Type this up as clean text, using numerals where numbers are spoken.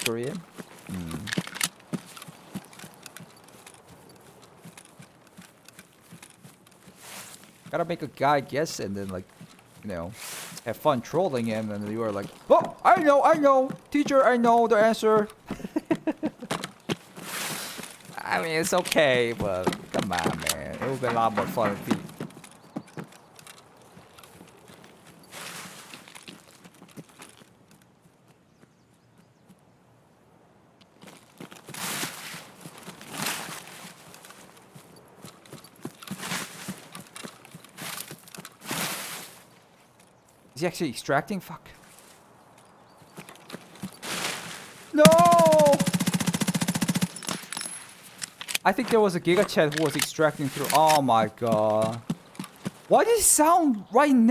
Korean? Gotta make a guy guess and then, like, you know, have fun trolling him, and you are like, oh, I know, teacher, I know the answer. I mean, it's okay, but come on, man. It would be a lot more fun if he... Is he actually extracting? Fuck. No! I think there was a Giga Chat who was extracting through. Oh my god. Why did it sound right now?